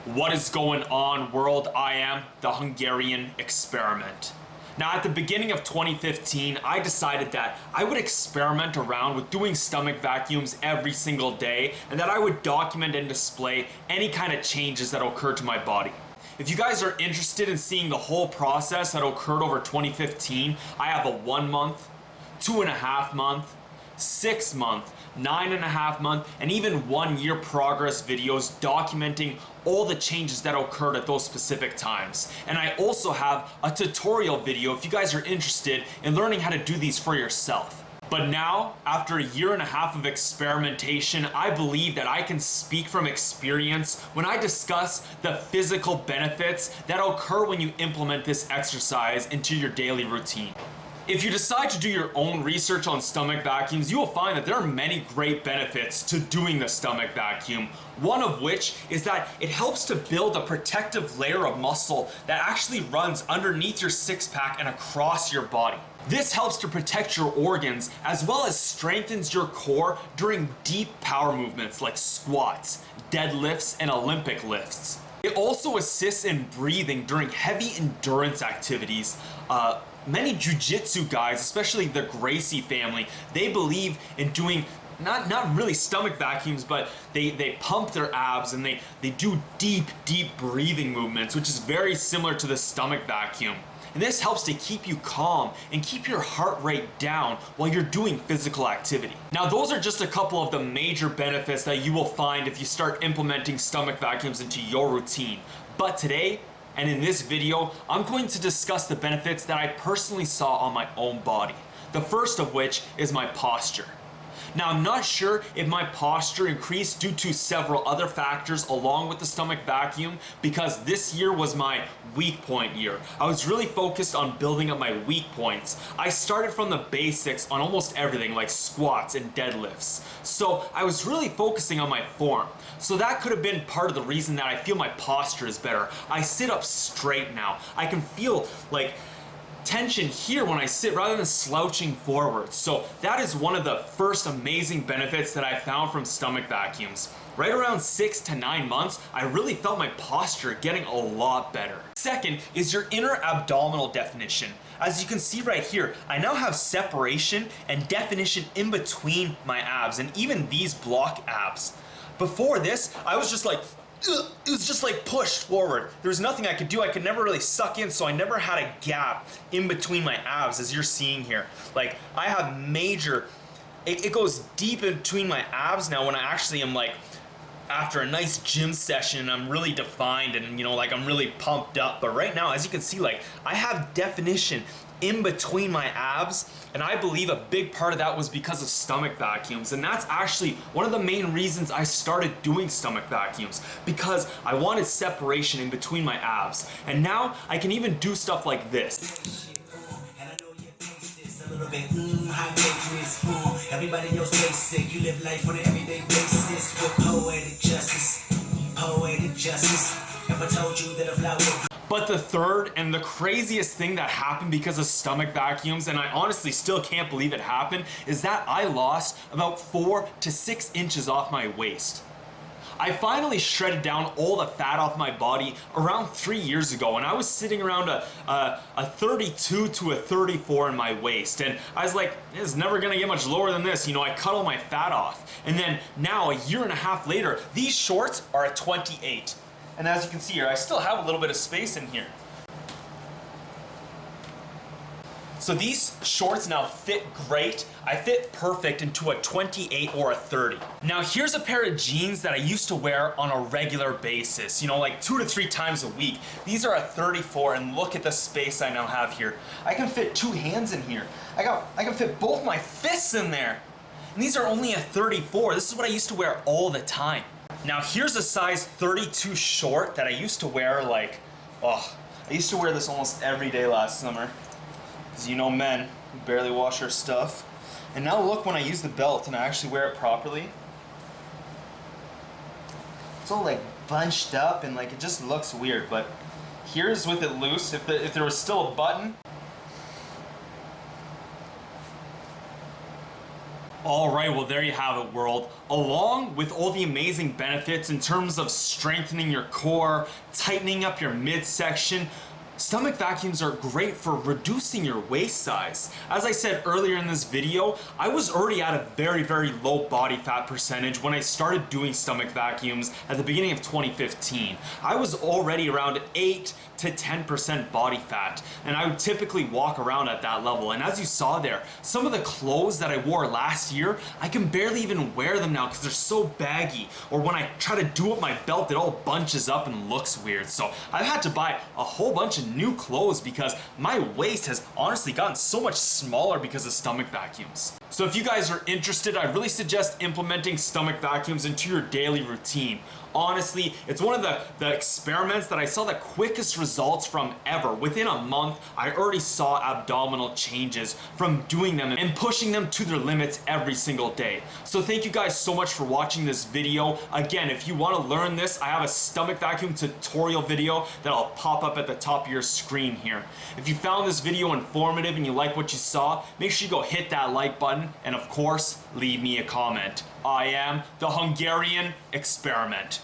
What is going on, world? I am the Hungarian experiment. Now, at the beginning of 2015, I decided that I would experiment around with doing stomach vacuums every single day, and that I would document and display any kind of changes that occurred to my body. If you guys are interested in seeing the whole process that occurred over 2015, I have a 1 month, 2.5 month, 6 month, 9.5 month, and even 1 year progress videos documenting all the changes that occurred at those specific times. And I also have a tutorial video if you guys are interested in learning how to do these for yourself. But now, after 1.5 years of experimentation, I believe that I can speak from experience when I discuss the physical benefits that occur when you implement this exercise into your daily routine. If you decide to do your own research on stomach vacuums, you will find that there are many great benefits to doing the stomach vacuum. One of which is that it helps to build a protective layer of muscle that actually runs underneath your six-pack and across your body. This helps to protect your organs as well as strengthens your core during deep power movements like squats, deadlifts, and Olympic lifts. It also assists in breathing during heavy endurance activities. Many jiu-jitsu guys, especially the Gracie family, they believe in doing not really stomach vacuums, but they pump their abs and they do deep breathing movements, which is very similar to the stomach vacuum. And this helps to keep you calm and keep your heart rate down while you're doing physical activity. Now, those are just a couple of the major benefits that you will find if you start implementing stomach vacuums into your routine. But today, and in this video, I'm going to discuss the benefits that I personally saw on my own body. The first of which is my posture. Now, I'm not sure if my posture increased due to several other factors along with the stomach vacuum, because this year was my weak point year. I was really focused on building up my weak points. I started from the basics on almost everything like squats and deadlifts. So I was really focusing on my form. So that could have been part of the reason that I feel my posture is better. I sit up straight now. I can feel like tension here when I sit rather than slouching forward. So that is one of the first amazing benefits that I found from stomach vacuums. Right around 6 to 9 months, I really felt my posture getting a lot better. Second is your inner abdominal definition. As you can see right here, I now have separation and definition in between my abs, and even these block abs. Before this, I was just like, it was just like pushed forward. There was nothing I could do. I could never really suck in, so I never had a gap in between my abs, as you're seeing here. Like, I have major, it goes deep in between my abs now when I actually am like, after a nice gym session, I'm really defined and, you know, like I'm really pumped up. But right now, as you can see, like, I have definition in between my abs, and I believe a big part of that was because of stomach vacuums. And that's actually one of the main reasons I started doing stomach vacuums, because I wanted separation in between my abs. And now I can even do stuff like this. Everybody else basic, you live life on an everyday basis with poetic justice. If I told you that a flower. But the third and the craziest thing that happened because of stomach vacuums, and I honestly still can't believe it happened, is that I lost about 4 to 6 inches off my waist. I finally shredded down all the fat off my body around 3 years ago, and I was sitting around a 32 to a 34 in my waist, and I was like, it's never gonna get much lower than this. You know, I cut all my fat off. And then now, 1.5 years later, these shorts are a 28. And as you can see here, I still have a little bit of space in here. So these shorts now fit great. I fit perfect into a 28 or a 30. Now here's a pair of jeans that I used to wear on a regular basis, you know, like 2 to 3 times a week. These are a 34, and look at the space I now have here. I can fit 2 hands in here. I can fit both my fists in there. And these are only a 34. This is what I used to wear all the time. Now here's a size 32 short that I used to wear like, oh, I used to wear this almost every day last summer. Because you know, men, we barely wash our stuff. And now look, when I use the belt and I actually wear it properly, it's all like bunched up and like it just looks weird. But here's with it loose. If there was still a button, Alright, well there you have it, world. Along with all the amazing benefits in terms of strengthening your core, tightening up your midsection, stomach vacuums are great for reducing your waist size. As I said earlier in this video, I was already at a very low body fat percentage when I started doing stomach vacuums at the beginning of 2015. I was already around 8 to 10% body fat, and I would typically walk around at that level. And as you saw there, some of the clothes that I wore last year, I can barely even wear them now because they're so baggy, or when I try to do up my belt, it all bunches up and looks weird. So I've had to buy a whole bunch of new clothes because my waist has honestly gotten so much smaller because of stomach vacuums. So if you guys are interested, I really suggest implementing stomach vacuums into your daily routine. Honestly, it's one of the experiments that I saw the quickest results from ever. Within a month, I already saw abdominal changes from doing them and pushing them to their limits every single day. So thank you guys so much for watching this video. Again, if you want to learn this, I have a stomach vacuum tutorial video that'll pop up at the top of your screen here. If you found this video informative and you like what you saw, make sure you go hit that like button and of course, leave me a comment. I am the Hungarian Experiment.